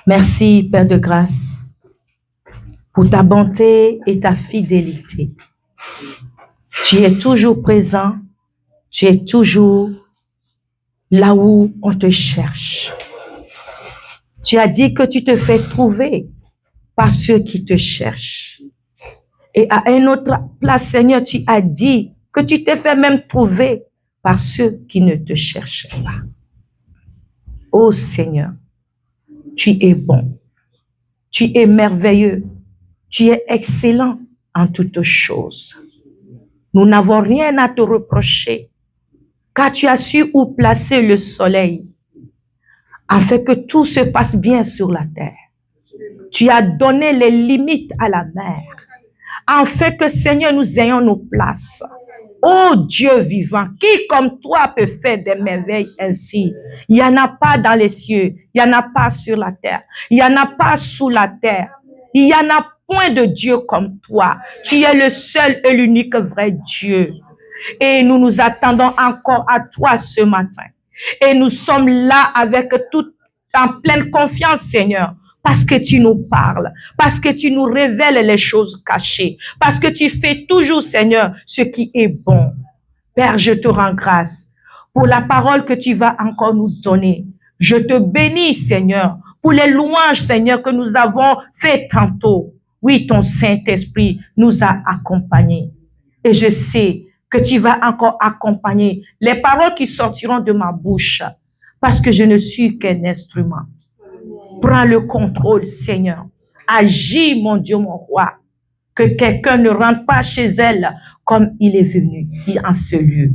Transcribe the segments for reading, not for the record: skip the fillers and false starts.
Merci, Père de grâce, pour ta bonté et ta fidélité. Tu es toujours présent, tu es toujours là où on te cherche. Tu as dit que tu te fais trouver par ceux qui te cherchent. Et à une autre place, Seigneur, tu as dit que tu t'es fait même trouver par ceux qui ne te cherchaient pas. Oh Seigneur, tu es bon, tu es merveilleux, tu es excellent en toutes choses. Nous n'avons rien à te reprocher, car tu as su où placer le soleil, afin que tout se passe bien sur la terre. Tu as donné les limites à la mer, afin que, Seigneur, nous ayons nos places. Oh Dieu vivant, qui comme toi peut faire des merveilles ainsi? Il n'y en a pas dans les cieux, il n'y en a pas sur la terre, il n'y en a pas sous la terre. Il n'y en a point de Dieu comme toi. Tu es le seul et l'unique vrai Dieu. Et nous nous attendons encore à toi ce matin. Et nous sommes là avec toute en pleine confiance, Seigneur. Parce que tu nous parles, parce que tu nous révèles les choses cachées, parce que tu fais toujours, Seigneur, ce qui est bon. Père, je te rends grâce pour la parole que tu vas encore nous donner. Je te bénis, Seigneur, pour les louanges, Seigneur, que nous avons fait tantôt. Oui, ton Saint-Esprit nous a accompagnés. Et je sais que tu vas encore accompagner les paroles qui sortiront de ma bouche, parce que je ne suis qu'un instrument. Prends le contrôle, Seigneur. Agis, mon Dieu, mon roi. Que quelqu'un ne rentre pas chez elle comme il est venu en ce lieu.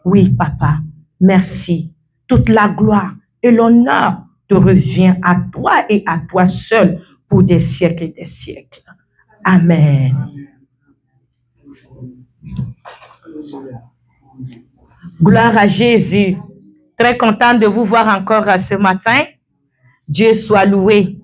Oui, Papa, merci. Toute la gloire et l'honneur te revient à toi et à toi seul pour des siècles et des siècles. Amen. Gloire à Jésus. Très content de vous voir encore ce matin. Dieu soit loué.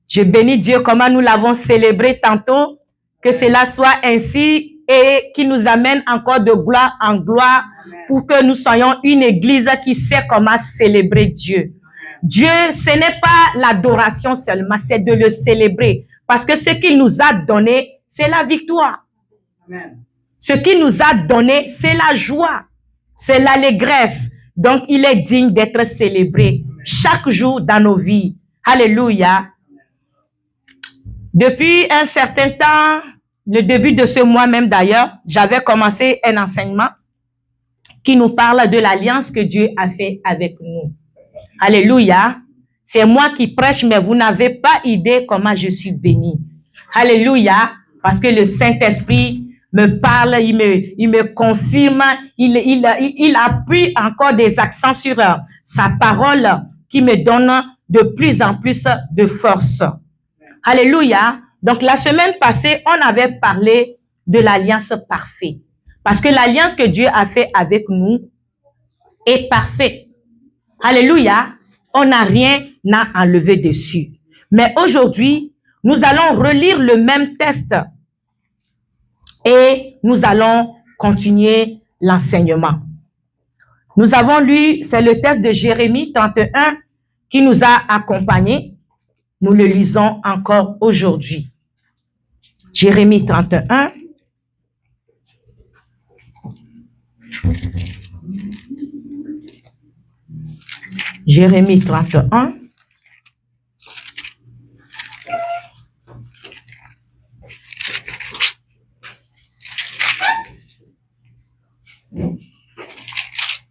Je bénis Dieu comment nous l'avons célébré tantôt, que cela soit ainsi et qui nous amène encore de gloire en gloire pour que nous soyons une église qui sait comment célébrer Dieu. Dieu, ce n'est pas l'adoration seulement, c'est de le célébrer parce que ce qu'il nous a donné, c'est la victoire. Amen. Ce qu'il nous a donné, c'est la joie, c'est l'allégresse. Donc, il est digne d'être célébré chaque jour dans nos vies. Alléluia. Depuis un certain temps, le début de ce mois même d'ailleurs, j'avais commencé un enseignement qui nous parle de l'alliance que Dieu a fait avec nous. Alléluia. C'est moi qui prêche, mais vous n'avez pas idée comment je suis bénie. Alléluia. Parce que le Saint-Esprit me parle, il me confirme, il appuie encore des accents sur sa parole qui me donne de plus en plus de force. Alléluia. Donc, la semaine passée, on avait parlé de l'alliance parfaite. Parce que l'alliance que Dieu a fait avec nous est parfaite. Alléluia. On n'a rien à enlever dessus. Mais aujourd'hui, nous allons relire le même texte. Et nous allons continuer l'enseignement. Nous avons lu, c'est le texte de Jérémie 31 qui nous a accompagnés. Nous le lisons encore aujourd'hui. Jérémie 31. Jérémie 31.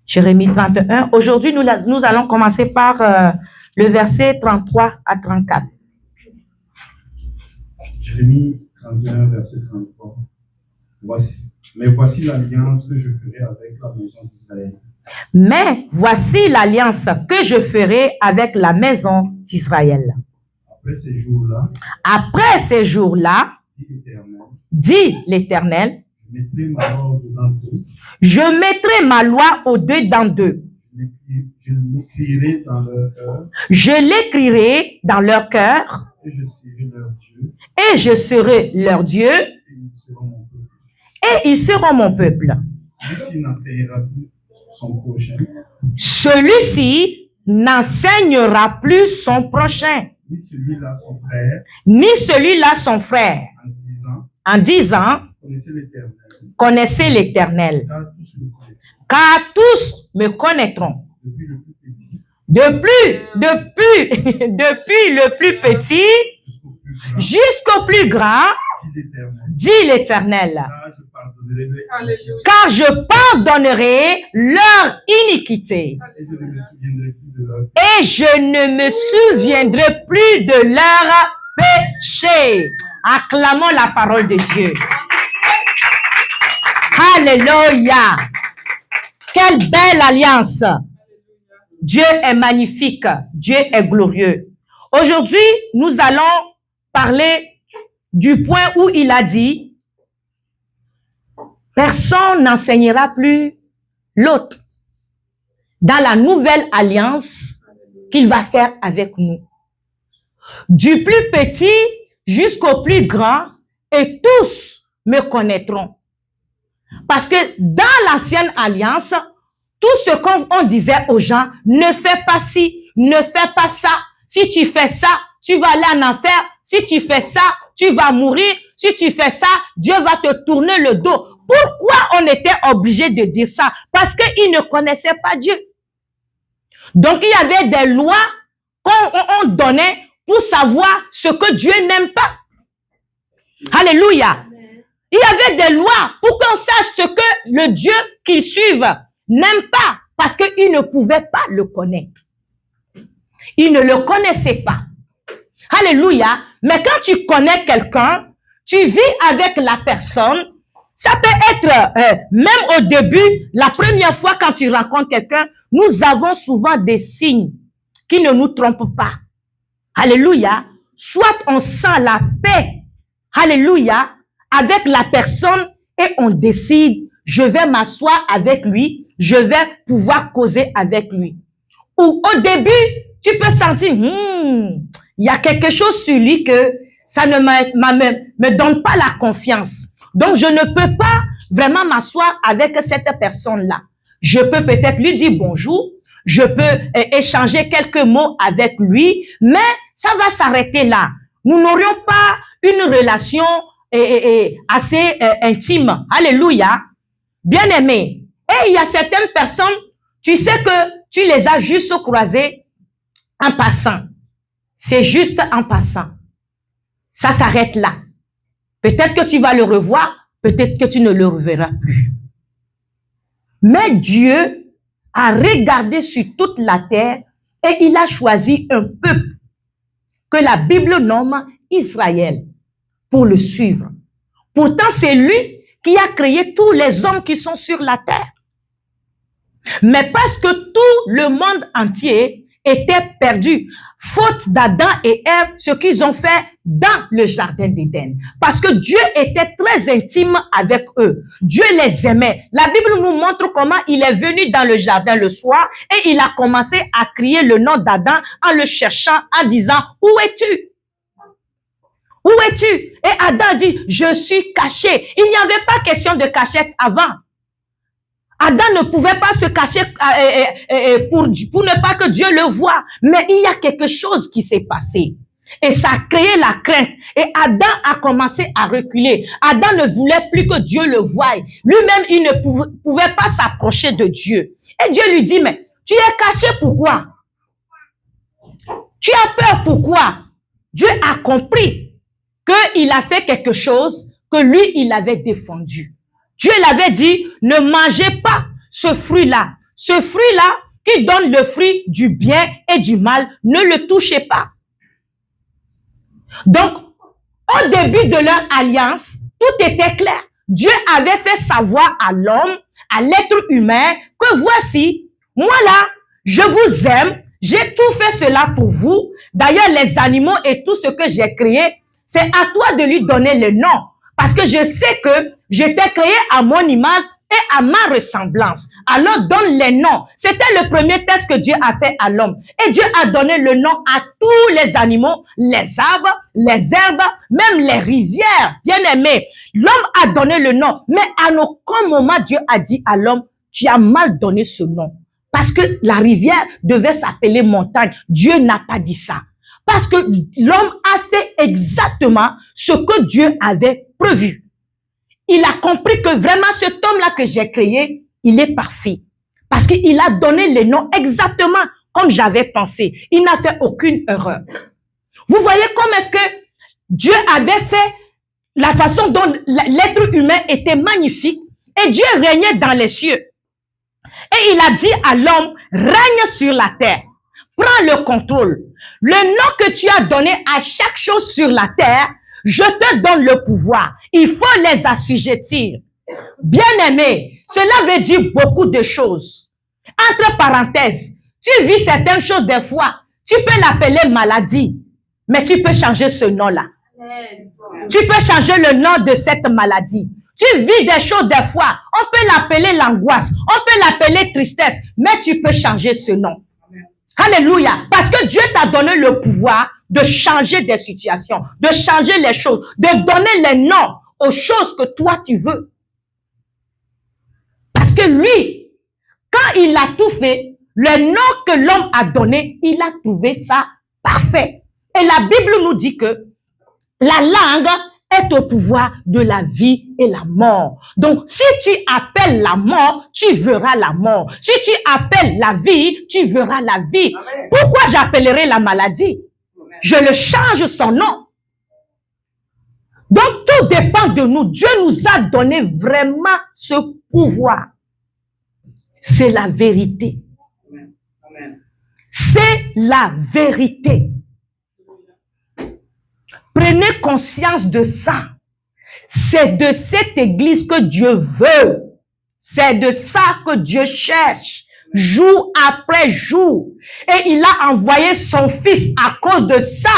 Jérémie 31. Aujourd'hui, nous allons commencer par le verset 33 à 34. Jérémie 31, verset 33. Mais voici l'alliance que je ferai avec la maison d'Israël. Mais voici l'alliance que je ferai avec la maison d'Israël. Après ces jours-là, dit l'Éternel, je mettrai ma loi au-dedans d'eux. Je l'écrirai dans leur cœur. Et je serai leur Dieu. Et ils seront mon peuple. Celui-ci n'enseignera plus son prochain, Celui-ci n'enseignera plus son prochain, ni celui-là son frère, ni celui-là son frère, en disant, en disant, connaissez l'Éternel, connaissez l'Éternel, car tous me connaîtront, car tous me connaîtront, depuis le plus petit depuis le plus petit jusqu'au plus grand, jusqu'au plus grand, dit l'Éternel. dit l'Éternel, Car je pardonnerai car je pardonnerai leur iniquité et je ne me souviendrai plus de et je ne me souviendrai plus de leur péché. Acclamons la parole de Dieu. Alléluia. Quelle belle alliance. Dieu est magnifique. Dieu est glorieux. Aujourd'hui, nous allons parler du point où il a dit, personne n'enseignera plus l'autre dans la nouvelle alliance qu'il va faire avec nous. Du plus petit jusqu'au plus grand, et tous me connaîtront. Parce que dans l'ancienne alliance, tout ce qu'on disait aux gens, ne fais pas ci, ne fais pas ça. Si tu fais ça, tu vas aller en enfer. Si tu fais ça, tu vas mourir. Si tu fais ça, Dieu va te tourner le dos. Pourquoi on était obligé de dire ça? Parce qu'ils ne connaissaient pas Dieu. Donc, il y avait des lois qu'on donnait pour savoir ce que Dieu n'aime pas. Alléluia. Il y avait des lois pour qu'on sache ce que le Dieu qu'ils suivent n'aime pas, parce qu'ils ne pouvaient pas le connaître. Ils ne le connaissaient pas. Alléluia. Mais quand tu connais quelqu'un, tu vis avec la personne, ça peut être, même au début, la première fois quand tu rencontres quelqu'un, nous avons souvent des signes qui ne nous trompent pas. Alléluia. Soit on sent la paix, alléluia, avec la personne et on décide, je vais m'asseoir avec lui, je vais pouvoir causer avec lui. Ou au début, tu peux sentir, il y a quelque chose sur lui que ça ne me donne pas la confiance. Donc, je ne peux pas vraiment m'asseoir avec cette personne-là. Je peux peut-être lui dire bonjour, je peux échanger quelques mots avec lui, mais ça va s'arrêter là. Nous n'aurions pas une relation assez intime. Alléluia. Bien-aimé. Et il y a certaines personnes, tu sais que tu les as juste croisées en passant. C'est juste en passant. Ça s'arrête là. Peut-être que tu vas le revoir, peut-être que tu ne le reverras plus. Mais Dieu a regardé sur toute la terre et il a choisi un peuple que la Bible nomme Israël pour le suivre. Pourtant, c'est lui qui a créé tous les hommes qui sont sur la terre. Mais parce que tout le monde entier était perdu, faute d'Adam et Ève, ce qu'ils ont fait dans le jardin d'Éden. Parce que Dieu était très intime avec eux. Dieu les aimait. La Bible nous montre comment il est venu dans le jardin le soir et il a commencé à crier le nom d'Adam en le cherchant, en disant, où es-tu? Où es-tu? Et Adam dit, je suis caché. Il n'y avait pas question de cachette avant. Adam ne pouvait pas se cacher pour ne pas que Dieu le voie. Mais il y a quelque chose qui s'est passé. Et ça a créé la crainte. Et Adam a commencé à reculer. Adam ne voulait plus que Dieu le voie. Lui-même, il ne pouvait pas s'approcher de Dieu. Et Dieu lui dit, mais tu es caché pourquoi? Tu as peur pourquoi? Dieu a compris qu'il a fait quelque chose que lui, il avait défendu. Dieu l'avait dit, ne mangez pas ce fruit-là. Ce fruit-là qui donne le fruit du bien et du mal, ne le touchez pas. Donc, au début de leur alliance, tout était clair. Dieu avait fait savoir à l'homme, à l'être humain, que voici, moi là, je vous aime, j'ai tout fait cela pour vous. D'ailleurs, les animaux et tout ce que j'ai créé, c'est à toi de lui donner le nom. Parce que je sais que je t'ai créé à mon image et à ma ressemblance. Alors donne les noms. C'était le premier test que Dieu a fait à l'homme. Et Dieu a donné le nom à tous les animaux, les arbres, les herbes, même les rivières. Bien aimé, l'homme a donné le nom, mais à aucun moment Dieu a dit à l'homme, tu as mal donné ce nom. Parce que la rivière devait s'appeler montagne. Dieu n'a pas dit ça. Parce que l'homme a fait exactement ce que Dieu avait prévu. Il a compris que vraiment cet homme-là que j'ai créé, il est parfait. Parce qu'il a donné les noms exactement comme j'avais pensé. Il n'a fait aucune erreur. Vous voyez comment est-ce que Dieu avait fait la façon dont l'être humain était magnifique et Dieu régnait dans les cieux. Et il a dit à l'homme, règne sur la terre, prends le contrôle. Le nom que tu as donné à chaque chose sur la terre, je te donne le pouvoir. Il faut les assujettir. Bien aimé, cela veut dire beaucoup de choses. Entre parenthèses, tu vis certaines choses des fois, tu peux l'appeler maladie, mais tu peux changer ce nom-là. Tu peux changer le nom de cette maladie. Tu vis des choses des fois, on peut l'appeler l'angoisse, on peut l'appeler tristesse, mais tu peux changer ce nom. Alléluia. Parce que Dieu t'a donné le pouvoir de changer des situations, de changer les choses, de donner les noms aux choses que toi tu veux. Parce que lui, quand il a tout fait, le nom que l'homme a donné, il a trouvé ça parfait. Et la Bible nous dit que la langue est au pouvoir de la vie et la mort. Donc, si tu appelles la mort, tu verras la mort. Si tu appelles la vie, tu verras la vie. Amen. Pourquoi j'appellerai la maladie? Amen. Je le change son nom. Donc, tout dépend de nous. Dieu nous a donné vraiment ce pouvoir. C'est la vérité. Amen. C'est la vérité. Prenez conscience de ça. C'est de cette église que Dieu veut. C'est de ça que Dieu cherche. Jour après jour. Et il a envoyé son fils à cause de ça.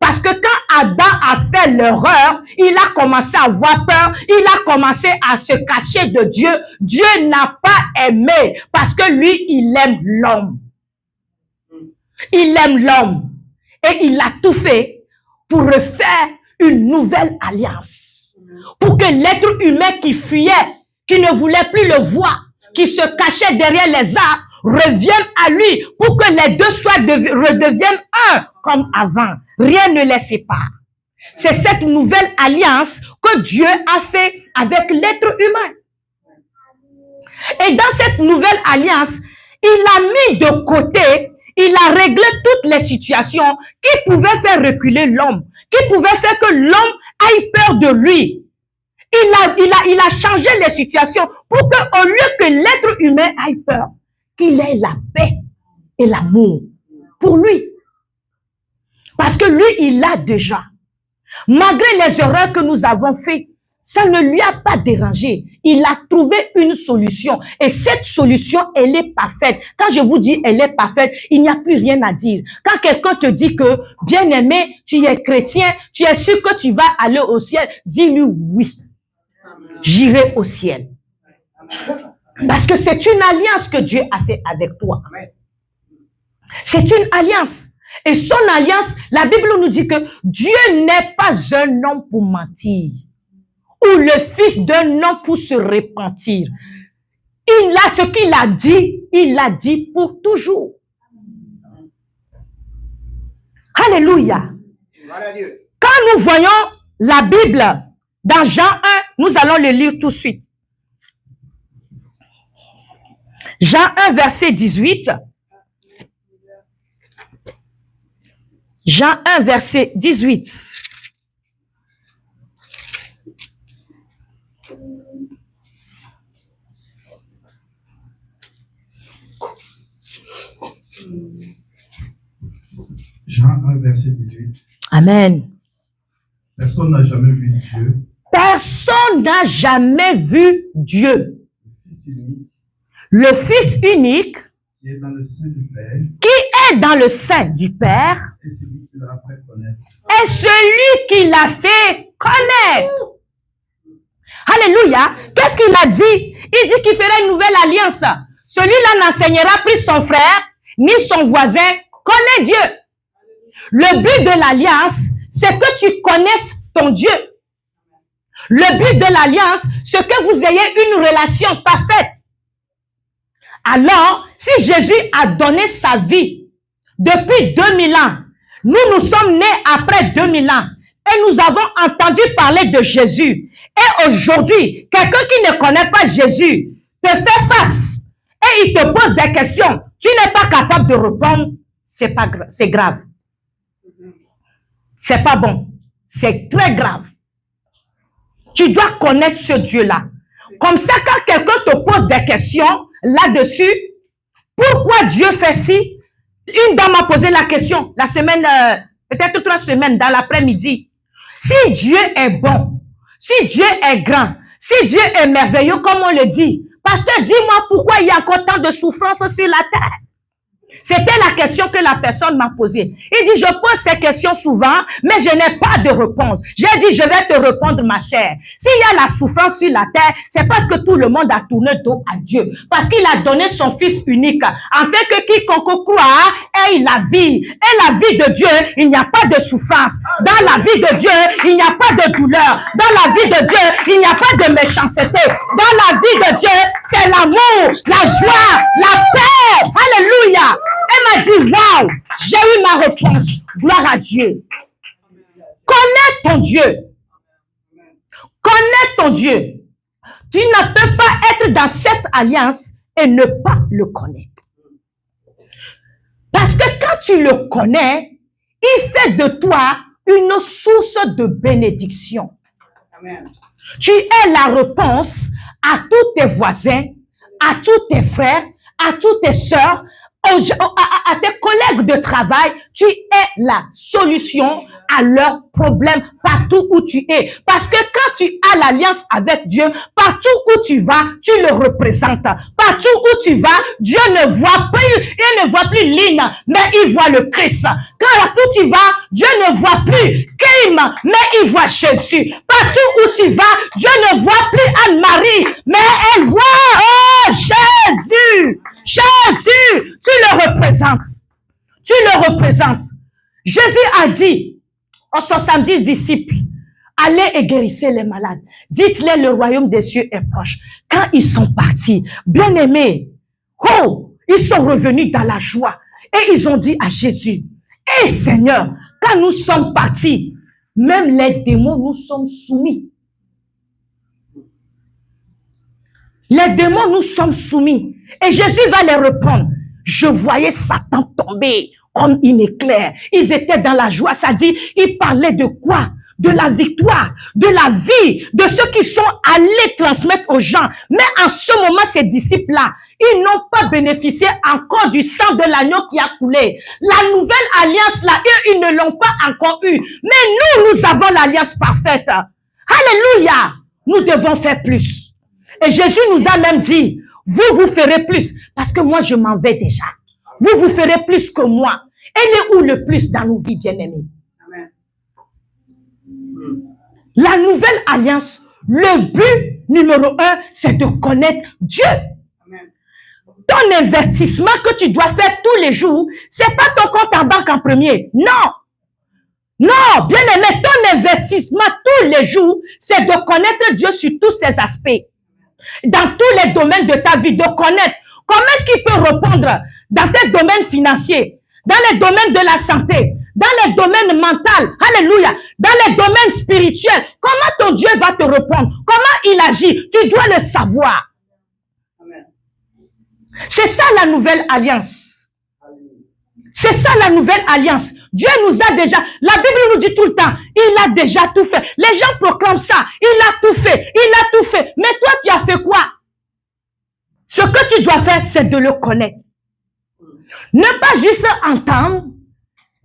Parce que quand Adam a fait l'erreur, il a commencé à avoir peur. Il a commencé à se cacher de Dieu. Dieu n'a pas aimé. Parce que lui, il aime l'homme. Il aime l'homme. Et il a tout fait pour refaire une nouvelle alliance. Pour que l'être humain qui fuyait, qui ne voulait plus le voir, qui se cachait derrière les arbres, revienne à lui, pour que les deux redeviennent un comme avant. Rien ne les sépare. C'est cette nouvelle alliance que Dieu a fait avec l'être humain. Et dans cette nouvelle alliance, il a mis de côté, il a réglé toutes les situations qui pouvaient faire reculer l'homme, qui pouvaient faire que l'homme aille peur de lui. Il a changé les situations pour que, au lieu que l'être humain aille peur, qu'il ait la paix et l'amour pour lui. Parce que lui, il l'a déjà. Malgré les erreurs que nous avons faites, ça ne lui a pas dérangé. Il a trouvé une solution. Et cette solution, elle est parfaite. Quand je vous dis elle est parfaite, il n'y a plus rien à dire. Quand quelqu'un te dit que, bien aimé, tu es chrétien, tu es sûr que tu vas aller au ciel, dis-lui oui. J'irai au ciel. Parce que c'est une alliance que Dieu a fait avec toi. C'est une alliance. Et son alliance, la Bible nous dit que Dieu n'est pas un homme pour mentir. Ou le fils d'un homme pour se repentir. Il a ce qu'il a dit, il l'a dit pour toujours. Alléluia. Quand nous voyons la Bible dans Jean 1, nous allons le lire tout de suite. Jean 1, verset 18. Jean 1, verset 18. Jean 1, verset 18. Amen. Personne n'a jamais vu Dieu. Personne n'a jamais vu Dieu. Le Fils unique. Qui est dans le sein du Père. Qui est dans le sein du Père. Et celui qui l'a fait connaître. Et celui qui l'a fait connaître. Alléluia. Qu'est-ce qu'il a dit? Il dit qu'il ferait une nouvelle alliance. Celui-là n'enseignera plus son frère, ni son voisin. Connais Dieu. Le but de l'alliance, c'est que tu connaisses ton Dieu. Le but de l'alliance, c'est que vous ayez une relation parfaite. Alors, si Jésus a donné sa vie depuis 2000 ans, nous sommes nés après 2000 ans et nous avons entendu parler de Jésus. Et aujourd'hui, quelqu'un qui ne connaît pas Jésus te fait face et il te pose des questions. Tu n'es pas capable de répondre, c'est grave. C'est pas bon. C'est très grave. Tu dois connaître ce Dieu-là. Comme ça, quand quelqu'un te pose des questions là-dessus, pourquoi Dieu fait ci? Une dame m'a posé la question la semaine, peut-être 3 semaines, dans l'après-midi. Si Dieu est bon, si Dieu est grand, si Dieu est merveilleux, comme on le dit, pasteur, dis-moi pourquoi il y a encore tant de souffrance sur la terre. C'était la question que la personne m'a posée. Il dit, je pose ces questions souvent, mais je n'ai pas de réponse. J'ai dit, je vais te répondre, ma chère. S'il y a la souffrance sur la terre, c'est parce que tout le monde a tourné dos à Dieu. Parce qu'il a donné son Fils unique, afin que quiconque croit ait la vie. Et la vie de Dieu, il n'y a pas de souffrance. Dans la vie de Dieu, il n'y a pas de douleur. Dans la vie de Dieu, il n'y a pas de méchanceté. Dans la vie de Dieu, c'est l'amour, la joie, la paix. Alléluia. Elle m'a dit, waouh, j'ai eu ma réponse. Gloire à Dieu. Connais ton Dieu. Connais ton Dieu. Tu ne peux pas être dans cette alliance et ne pas le connaître. Parce que quand tu le connais, il fait de toi une source de bénédiction. Amen. Tu es la réponse à tous tes voisins, à tous tes frères, à toutes tes sœurs, à tes collègues de travail. Tu es la solution à leurs problèmes partout où tu es. Parce que quand tu as l'alliance avec Dieu, partout où tu vas, tu le représentes. Partout où tu vas, Dieu ne voit plus, il ne voit plus Lynn, mais il voit le Christ. Partout où tu vas, Dieu ne voit plus Kim, mais il voit Jésus. Partout où tu vas, Dieu ne voit plus Anne-Marie, mais elle voit, oh, Jésus. Jésus, tu le représentes. Tu le représentes. Jésus a dit aux 70 disciples, allez et guérissez les malades. Dites-les, le royaume des cieux est proche. Quand ils sont partis, bien aimés, oh, ils sont revenus dans la joie. Et ils ont dit à Jésus, hé Seigneur, quand nous sommes partis, même les démons nous sont soumis. Les démons nous sommes soumis. Et Jésus va les répondre. Je voyais Satan tomber comme une éclair. Ils étaient dans la joie. Ça dit, ils parlaient de quoi? De la victoire, de la vie, de ceux qui sont allés transmettre aux gens. Mais en ce moment, ces disciples-là, ils n'ont pas bénéficié encore du sang de l'agneau qui a coulé. La nouvelle alliance, là, ils ne l'ont pas encore eue. Mais nous avons l'alliance parfaite. Alléluia! Nous devons faire plus. Et Jésus nous a même dit, vous ferez plus. Parce que moi, je m'en vais déjà. Vous ferez plus que moi. Elle est où le plus dans nos vies, bien-aimés? La nouvelle alliance, le but numéro 1, c'est de connaître Dieu. Ton investissement que tu dois faire tous les jours, c'est pas ton compte en banque en premier. Non. Non, bien aimé, ton investissement tous les jours, c'est de connaître Dieu sur tous ses aspects. Dans tous les domaines de ta vie, de connaître comment est-ce qu'il peut répondre dans tes domaines financiers, dans les domaines de la santé, dans les domaines mentaux, alléluia, dans les domaines spirituels. Comment ton Dieu va te répondre? Comment il agit? Tu dois le savoir. C'est ça la nouvelle alliance. C'est ça la nouvelle alliance. Dieu nous a déjà, la Bible nous dit tout le temps, il a déjà tout fait. Les gens proclament ça, il a tout fait, il a tout fait. Mais toi, tu as fait quoi? Ce que tu dois faire, c'est de le connaître. Ne pas juste entendre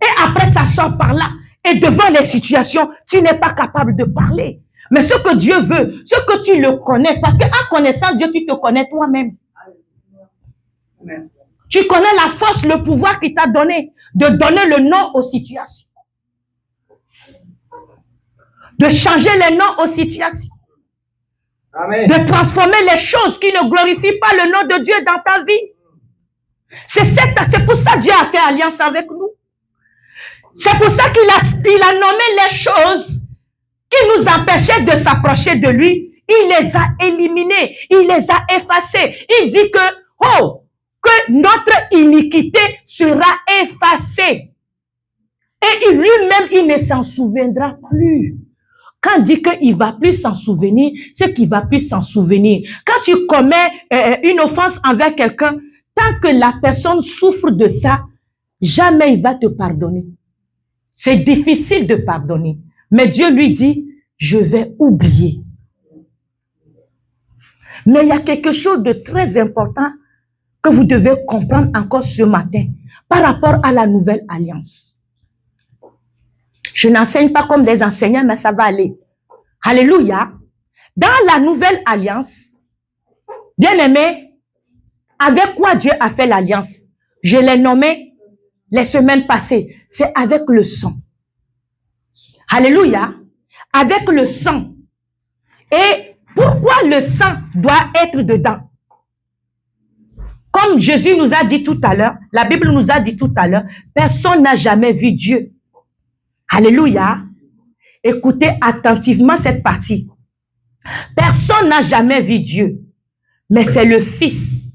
et après ça sort par là. Et devant les situations, tu n'es pas capable de parler. Mais ce que Dieu veut, ce que tu le connaisses, parce qu'en connaissant Dieu, tu te connais toi-même. Tu connais la force, le pouvoir qu'il t'a donné, de donner le nom aux situations. De changer les noms aux situations. Amen. De transformer les choses qui ne glorifient pas le nom de Dieu dans ta vie. C'est pour ça que Dieu a fait alliance avec nous. C'est pour ça qu'il a nommé les choses qui nous empêchaient de s'approcher de lui. Il les a éliminées, il les a effacées. Il dit que notre iniquité sera effacée. Et lui-même, il ne s'en souviendra plus. Quand il dit qu'il ne va plus s'en souvenir, c'est qu'il ne va plus s'en souvenir. Quand tu commets une offense envers quelqu'un, tant que la personne souffre de ça, jamais il va te pardonner. C'est difficile de pardonner. Mais Dieu lui dit, je vais oublier. Mais il y a quelque chose de très important que vous devez comprendre encore ce matin par rapport à la nouvelle alliance. Je n'enseigne pas comme les enseignants, mais ça va aller. Alléluia. Dans la nouvelle alliance, bien aimé, avec quoi Dieu a fait l'alliance? Je l'ai nommé les semaines passées. C'est avec le sang. Alléluia. Avec le sang. Et pourquoi le sang doit être dedans? Comme Jésus nous a dit tout à l'heure, la Bible nous a dit tout à l'heure, personne n'a jamais vu Dieu. Alléluia. Écoutez attentivement cette partie. Personne n'a jamais vu Dieu, mais c'est le Fils,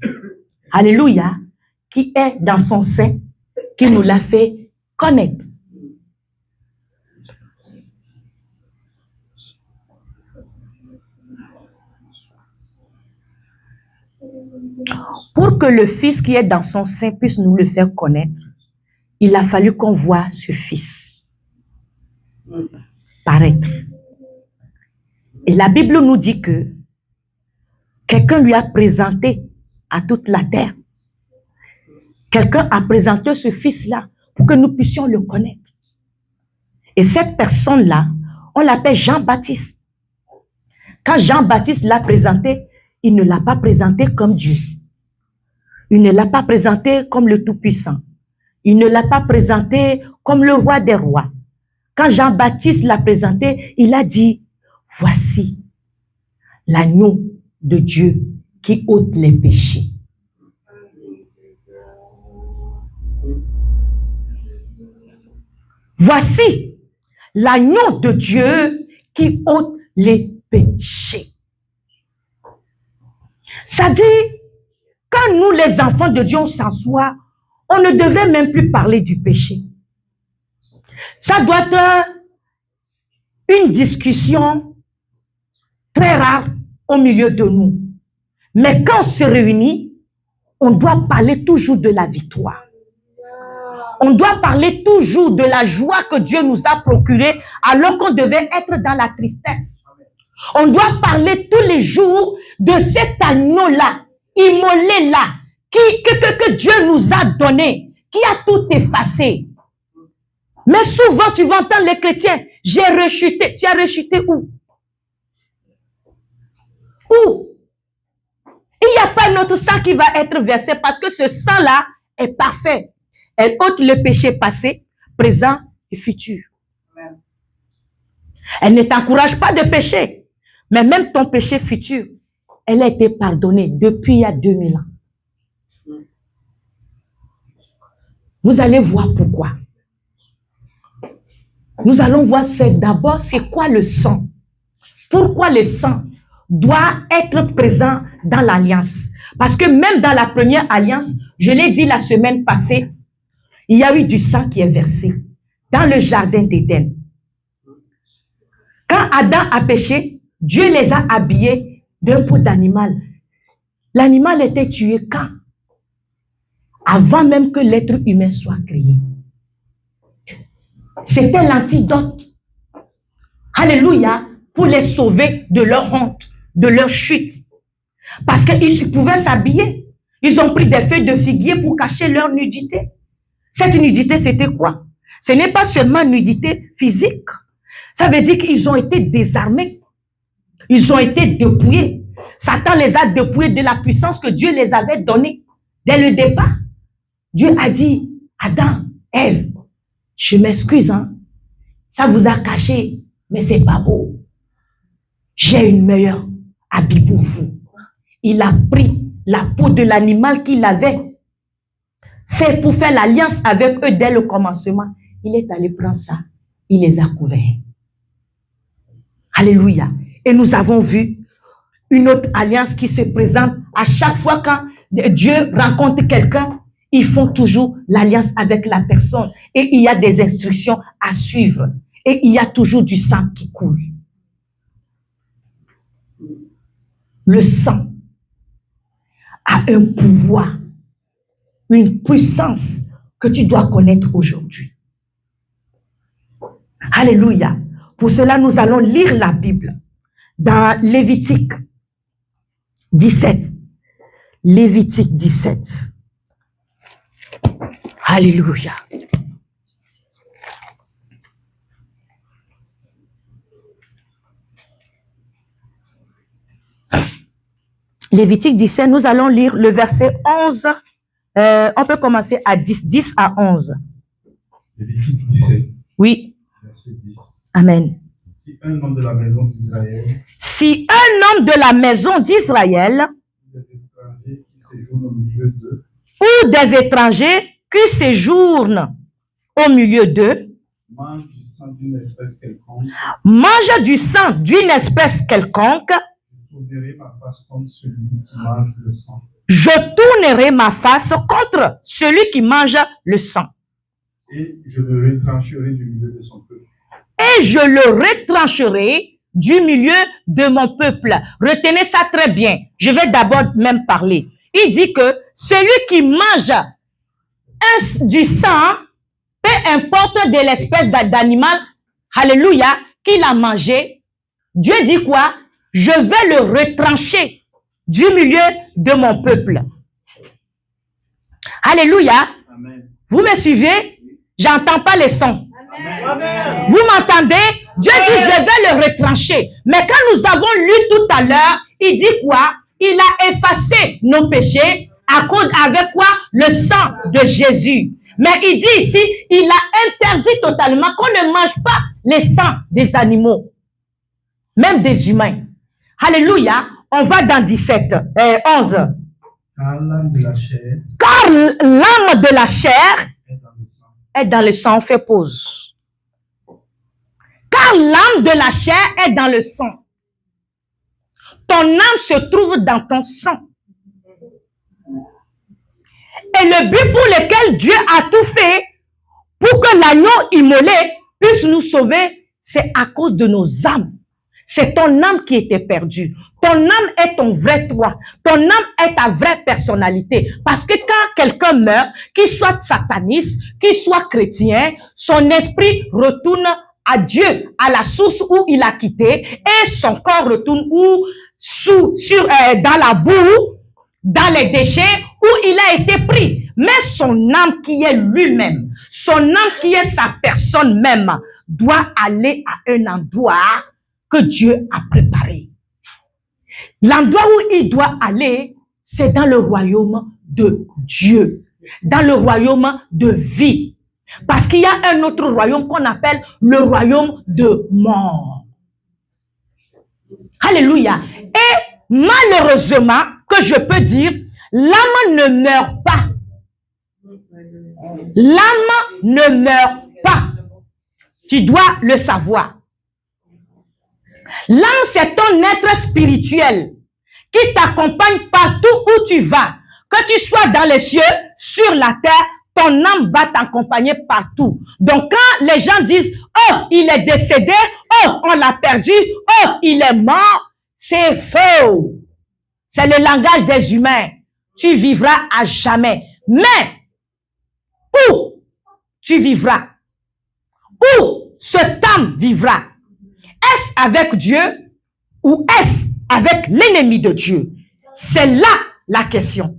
alléluia, qui est dans son sein, qui nous l'a fait connaître. Pour que le Fils qui est dans son sein puisse nous le faire connaître, il a fallu qu'on voie ce Fils paraître. Et la Bible nous dit que quelqu'un lui a présenté à toute la terre. Quelqu'un a présenté ce Fils-là pour que nous puissions le connaître. Et cette personne-là, on l'appelle Jean-Baptiste. Quand Jean-Baptiste l'a présenté, il ne l'a pas présenté comme Dieu. Il ne l'a pas présenté comme le Tout-Puissant. Il ne l'a pas présenté comme le roi des rois. Quand Jean-Baptiste l'a présenté, il a dit, voici l'agneau de Dieu qui ôte les péchés. Voici l'agneau de Dieu qui ôte les péchés. Ça dit, quand nous les enfants de Dieu on s'assoit, on ne devait même plus parler du péché. Ça doit être une discussion très rare au milieu de nous. Mais quand on se réunit, on doit parler toujours de la victoire. On doit parler toujours de la joie que Dieu nous a procurée alors qu'on devait être dans la tristesse. On doit parler tous les jours de cet agneau-là, immolé-là, que Dieu nous a donné, qui a tout effacé. Mais souvent, tu vas entendre les chrétiens, j'ai rechuté. Tu as rechuté où? Où? Il n'y a pas notre sang qui va être versé parce que ce sang-là est parfait. Elle ôte le péché passé, présent et futur. Elle ne t'encourage pas de pécher, mais même ton péché futur, elle a été pardonnée depuis il y a 2000 ans. Vous allez voir pourquoi. Nous allons voir d'abord c'est quoi le sang. Pourquoi le sang doit être présent dans l'alliance. Parce que même dans la première alliance, je l'ai dit la semaine passée, il y a eu du sang qui est versé dans le jardin d'Éden. Quand Adam a péché, Dieu les a habillés d'un peau d'animal. L'animal était tué quand? Avant même que l'être humain soit créé. C'était l'antidote. Alléluia. Pour les sauver de leur honte, de leur chute. Parce qu'ils pouvaient s'habiller. Ils ont pris des feuilles de figuier pour cacher leur nudité. Cette nudité, c'était quoi? Ce n'est pas seulement nudité physique. Ça veut dire qu'ils ont été désarmés. Ils ont été dépouillés. Satan les a dépouillés de la puissance que Dieu les avait donnée. Dès le départ, Dieu a dit, Adam, Ève, je m'excuse, hein. Ça vous a caché, mais c'est pas beau. J'ai une meilleure habit pour vous. Il a pris la peau de l'animal qu'il avait fait pour faire l'alliance avec eux dès le commencement. Il est allé prendre ça. Il les a couverts. Alléluia. Et nous avons vu une autre alliance qui se présente à chaque fois quand Dieu rencontre quelqu'un. Ils font toujours l'alliance avec la personne. Et il y a des instructions à suivre. Et il y a toujours du sang qui coule. Le sang a un pouvoir, une puissance que tu dois connaître aujourd'hui. Alléluia. Pour cela, nous allons lire la Bible dans Lévitique 17. Lévitique 17. Alléluia. Lévitique 17, nous allons lire le verset 11. On peut commencer à 10 à 11. Lévitique 17. Oui. Verset 10. Amen. Si un homme de la maison d'Israël, Si un homme de la maison d'Israël des étrangers qui séjournent au milieu d'eux, ou des étrangers qui séjournent au milieu d'eux mange du sang d'une espèce quelconque, mange du sang d'une espèce quelconque, je tournerai ma face contre celui qui mange le sang. je tournerai ma face contre celui qui mange le sang. Et je le retrancherai du milieu de son peuple. Et je le retrancherai du milieu de mon peuple. Retenez ça très bien. Je vais d'abord même parler. Il dit que celui qui mange du sang, peu importe de l'espèce d'animal, alléluia, qu'il a mangé, Dieu dit quoi? Je vais le retrancher du milieu de mon peuple. Alléluia. Amen. Vous me suivez? J'entends pas les sons. Amen. Vous m'entendez? Dieu dit, je vais le retrancher. Mais quand nous avons lu tout à l'heure, il dit quoi? Il a effacé nos péchés à cause avec quoi? Le sang de Jésus. Mais il dit ici, il a interdit totalement qu'on ne mange pas les sangs des animaux, même des humains. Alléluia. On va dans 11. Car l'âme de la chair Car l'âme de la chair est dans le sang. est dans le sang. On fait pause. Car l'âme de la chair est dans le sang. Ton âme se trouve dans ton sang. Et le but pour lequel Dieu a tout fait, pour que l'agneau immolé puisse nous sauver, c'est à cause de nos âmes. C'est ton âme qui était perdue. Ton âme est ton vrai toi. Ton âme est ta vraie personnalité. Parce que quand quelqu'un meurt, qu'il soit sataniste, qu'il soit chrétien, son esprit retourne à Dieu, à la source où il a quitté, et son corps retourne dans la boue, dans les déchets où il a été pris. Mais son âme qui est lui-même, son âme qui est sa personne même, doit aller à un endroit que Dieu a préparé. L'endroit où il doit aller, c'est dans le royaume de Dieu, dans le royaume de vie. Parce qu'il y a un autre royaume qu'on appelle le royaume de mort. Alléluia. Et malheureusement, que je peux dire, l'âme ne meurt pas. L'âme ne meurt pas. Tu dois le savoir. L'âme, c'est ton être spirituel qui t'accompagne partout où tu vas. Que tu sois dans les cieux, sur la terre, ton âme va t'accompagner partout. Donc, quand les gens disent, oh, il est décédé, oh, on l'a perdu, oh, il est mort, c'est faux. C'est le langage des humains. Tu vivras à jamais. Mais, où tu vivras? Où cette âme vivra? Est-ce avec Dieu ou est-ce avec l'ennemi de Dieu? C'est là la question.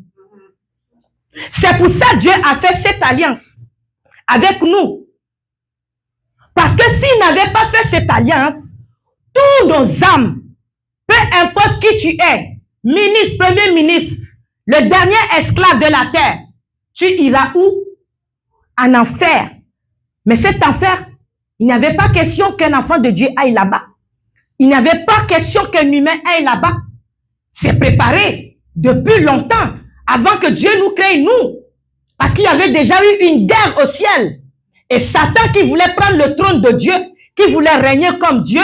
C'est pour ça que Dieu a fait cette alliance avec nous. Parce que s'il n'avait pas fait cette alliance, tous nos âmes, peu importe qui tu es, ministre, premier ministre, le dernier esclave de la terre, tu iras où? En enfer. Mais cet enfer, il n'y avait pas question qu'un enfant de Dieu aille là-bas. Il n'y avait pas question qu'un humain aille là-bas. s'est préparé depuis longtemps, avant que Dieu nous crée, nous. Parce qu'il y avait déjà eu une guerre au ciel. Et Satan qui voulait prendre le trône de Dieu, qui voulait régner comme Dieu,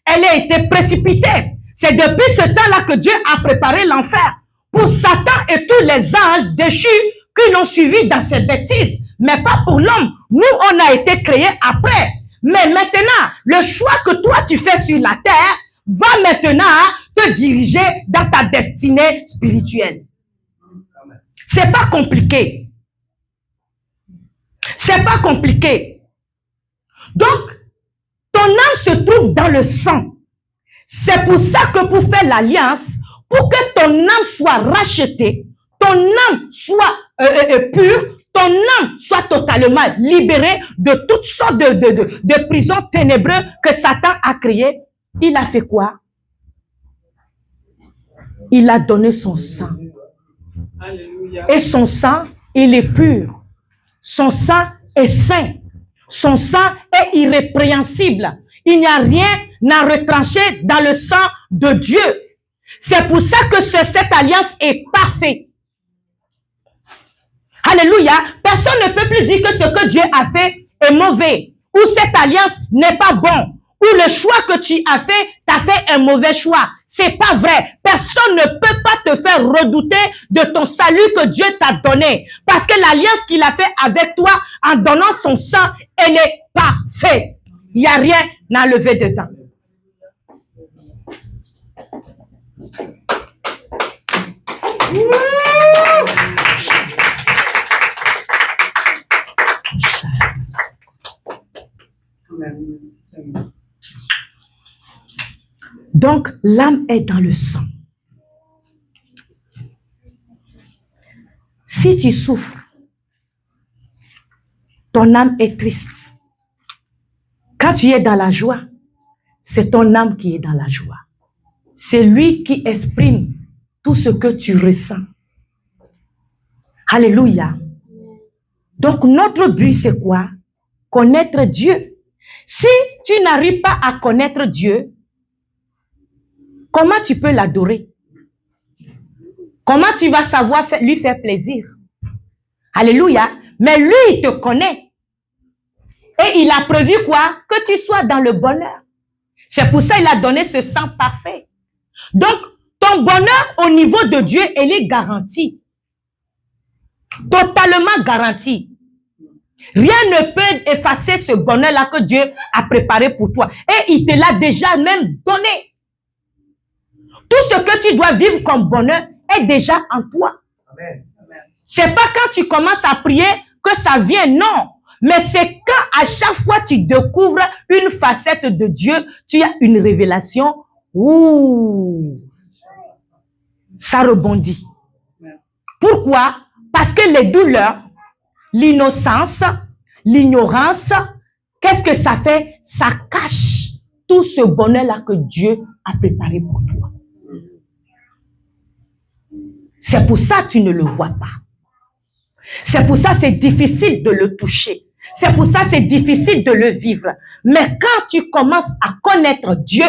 elle a été précipitée. C'est depuis ce temps-là que Dieu a préparé l'enfer pour Satan et tous les anges déchus qui l'ont suivi dans cette bêtise. Mais pas pour l'homme. Nous, on a été créés après. Mais maintenant, le choix que toi tu fais sur la terre va maintenant te diriger dans ta destinée spirituelle. C'est pas compliqué. C'est pas compliqué. Donc, ton âme se trouve dans le sang. C'est pour ça que pour faire l'alliance, pour que ton âme soit rachetée, ton âme soit pure, ton âme soit totalement libérée de toutes sortes de prisons ténébreuses que Satan a créées, il a fait quoi? Il a donné son sang. Alléluia. Et son sang, il est pur. Son sang est saint. Son sang est irrépréhensible. Il n'y a rien à retrancher dans le sang de Dieu. C'est pour ça que cette alliance est parfaite. Alléluia. Personne ne peut plus dire que ce que Dieu a fait est mauvais. Ou cette alliance n'est pas bon. Ou le choix que tu as fait un mauvais choix. C'est pas vrai. Personne ne peut pas te faire redouter de ton salut que Dieu t'a donné. Parce que l'alliance qu'il a fait avec toi en donnant son sang, elle est parfaite. Il n'y a rien à lever dedans. Donc, l'âme est dans le sang. Si tu souffres, ton âme est triste. Quand tu es dans la joie, c'est ton âme qui est dans la joie. C'est lui qui exprime tout ce que tu ressens. Alléluia. Donc, notre but, c'est quoi? Connaître Dieu. Si tu n'arrives pas à connaître Dieu, comment tu peux l'adorer? Comment tu vas savoir lui faire plaisir? Alléluia. Mais lui, il te connaît. Et il a prévu quoi? Que tu sois dans le bonheur. C'est pour ça qu'il a donné ce sang parfait. Donc, ton bonheur au niveau de Dieu, elle est garantie. Totalement garantie. Rien ne peut effacer ce bonheur-là que Dieu a préparé pour toi. Et il te l'a déjà même donné. Tout ce que tu dois vivre comme bonheur est déjà en toi. C'est pas quand tu commences à prier que ça vient, non. Mais c'est quand à chaque fois tu découvres une facette de Dieu, tu as une révélation, ouh, ça rebondit. Pourquoi? Parce que les douleurs, l'innocence, l'ignorance, qu'est-ce que ça fait? Ça cache tout ce bonheur-là que Dieu a préparé pour toi. C'est pour ça que tu ne le vois pas. C'est pour ça que c'est difficile de le toucher. C'est pour ça que c'est difficile de le vivre. Mais quand tu commences à connaître Dieu,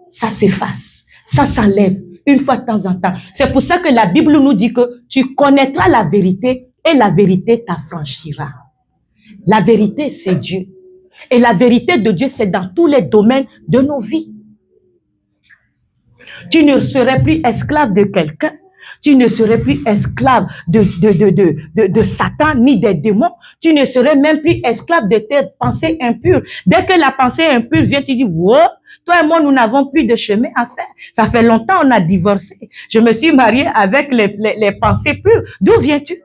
ça s'efface, ça s'enlève une fois de temps en temps. C'est pour ça que la Bible nous dit que tu connaîtras la vérité et la vérité t'affranchira. La vérité, c'est Dieu. Et la vérité de Dieu, c'est dans tous les domaines de nos vies. Tu ne serais plus esclave de quelqu'un. Tu ne serais plus esclave de Satan ni des démons. Tu ne serais même plus esclave de tes pensées impures. Dès que la pensée impure vient, tu dis, wow, toi et moi, nous n'avons plus de chemin à faire. Ça fait longtemps qu'on a divorcé. Je me suis mariée avec les pensées pures. D'où viens-tu?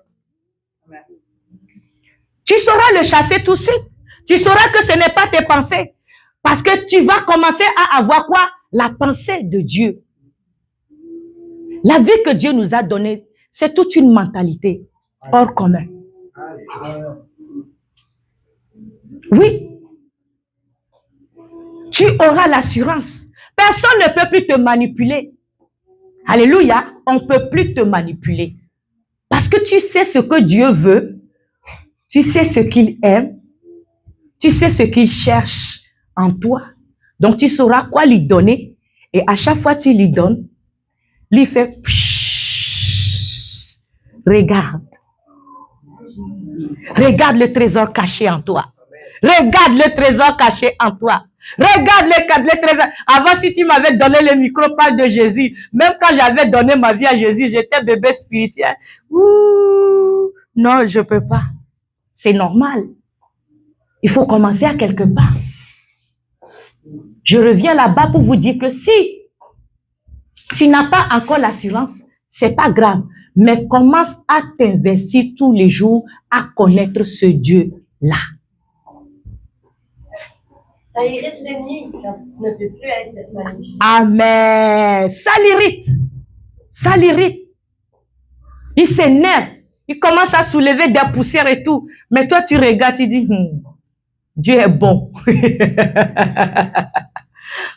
Tu sauras le chasser tout de suite. Tu sauras que ce n'est pas tes pensées. Parce que tu vas commencer à avoir quoi? La pensée de Dieu. La vie que Dieu nous a donnée, c'est toute une mentalité hors commun. Oui. Tu auras l'assurance. Personne ne peut plus te manipuler. Alléluia. On ne peut plus te manipuler. Parce que tu sais ce que Dieu veut. Tu sais ce qu'il aime. Tu sais ce qu'il cherche en toi. Donc tu sauras quoi lui donner. Et à chaque fois que tu lui donnes, Lui fait, regarde. Regarde le trésor caché en toi. Regarde le trésor caché en toi. Regarde le trésor. Avant, si tu m'avais donné le micro, parle de Jésus. Même quand j'avais donné ma vie à Jésus, j'étais bébé spirituel. Ouh, non, je ne peux pas. C'est normal. Il faut commencer à quelque part. Je reviens là-bas pour vous dire que si tu n'as pas encore l'assurance, ce n'est pas grave. Mais commence à t'investir tous les jours à connaître ce Dieu-là. Ça irrite l'ennemi quand tu ne peux plus être magnifique. Amen. Ça l'irrite. Ça l'irrite. Il s'énerve. Il commence à soulever des poussières et tout. Mais toi, tu regardes, tu dis, Dieu est bon.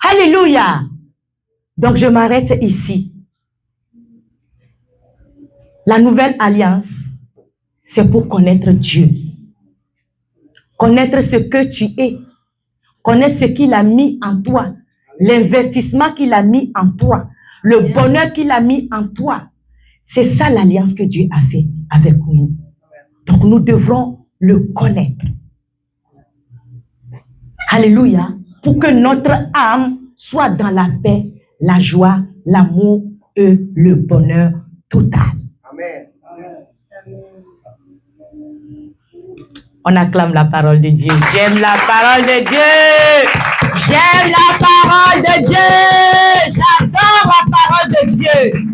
Alléluia. Donc, je m'arrête ici. La nouvelle alliance, c'est pour connaître Dieu. Connaître ce que tu es. Connaître ce qu'il a mis en toi. L'investissement qu'il a mis en toi. Le bonheur qu'il a mis en toi. C'est ça l'alliance que Dieu a fait avec nous. Donc nous devrons le connaître. Alléluia. Pour que notre âme soit dans la paix, la joie, l'amour et le bonheur total. Amen. On acclame la parole de Dieu. J'aime la parole de Dieu. J'aime la parole de Dieu. J'adore la parole de Dieu.